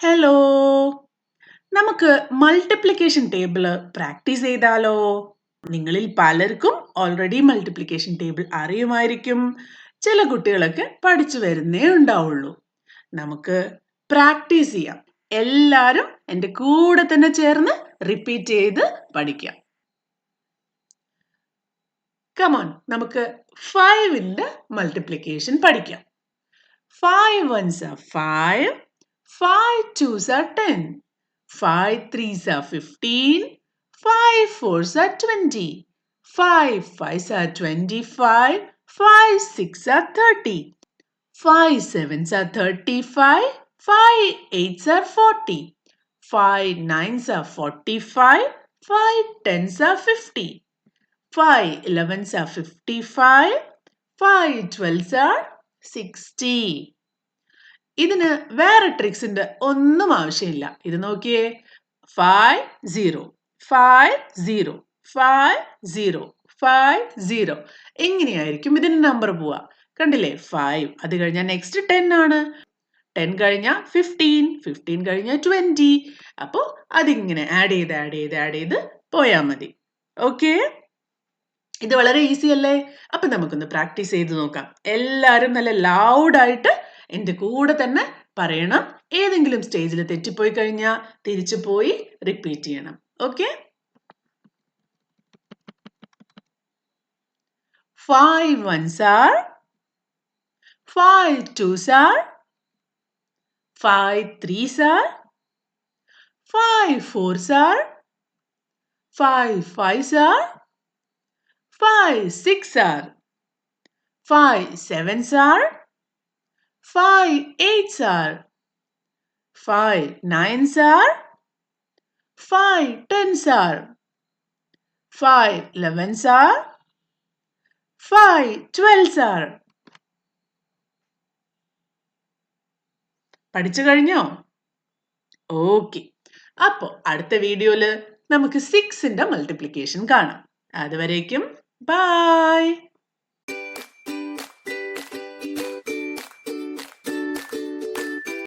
Hello നമുക്ക് multiplication table practice ചെയ്താലോ? നിങ്ങളിൽ പലർക്കും ഓൾറെഡി മൾട്ടിപ്ലിക്കേഷൻ ടേബിൾ അറിയുമായിരിക്കും. ചില കുട്ടികളൊക്കെ പഠിച്ചു വരുന്നേ ഉണ്ടാവുള്ളൂ. നമുക്ക് പ്രാക്ടീസ് ചെയ്യാം. എല്ലാരും എൻ്റെ കൂടെ തന്നെ ചേർന്ന് റിപ്പീറ്റ് ചെയ്ത് പഠിക്കാം. കമോൺ, നമുക്ക് 5ന്റെ മൾട്ടിപ്ലിക്കേഷൻ പഠിക്കാം. 5 ones are 5, 5 twos are 10, 5 threes are 15, 5 fours are 20, 5 fives are 25, 5 six are 30, 5 sevens are 35, 5 eights are 40, 5 nines are 45, 5 tens are 50, 5 elevens are 55, 5 12s are 60. ഇതിന് വേറെ ട്രിക്സിന്റെ ഒന്നും ആവശ്യമില്ല. ഇത് നോക്കിയേ, 5 0 5 0 5 0 5 0 എങ്ങനെയായിരിക്കും ഇതിന്റെ നമ്പർ പോവാ? കണ്ടില്ലേ? 5 അത് കഴിഞ്ഞാൽ നെക്സ്റ്റ് 10 ആണ്. 10 കഴിഞ്ഞാൽ 15, 15 കഴിഞ്ഞാൽ 20. അപ്പോൾ അതിങ്ങനെ ആഡ് ചെയ്ത് പോയാൽ മതി. ഓക്കെ, ഇത് വളരെ ഈസി അല്ലേ? അപ്പൊ നമുക്കൊന്ന് പ്രാക്ടീസ് ചെയ്ത് നോക്കാം. എല്ലാവരും നല്ല ലൗഡായിട്ട് എൻ്റെ കൂടെ തന്നെ പറയണം. ഏതെങ്കിലും സ്റ്റേജിൽ തെറ്റിപ്പോയി കഴിഞ്ഞാൽ തിരിച്ചു പോയി റിപ്പീറ്റ് ചെയ്യണം. Okay, 5 ones are, 5 twos are, 5 threes are, 5 fours are, 5 fives are, 5 six are, 5 sevens are, 5 eights are, 5 nines are, 5 tens are, 5 elevens are, 5 12s are. പഠിച്ചു കഴിഞ്ഞോ? ഓക്കെ, അപ്പോൾ അടുത്ത വീഡിയോയിൽ നമുക്ക് 6ന്റെ മൾട്ടിപ്ലിക്കേഷൻ കാണാം. അതുവരേക്കും ബൈ.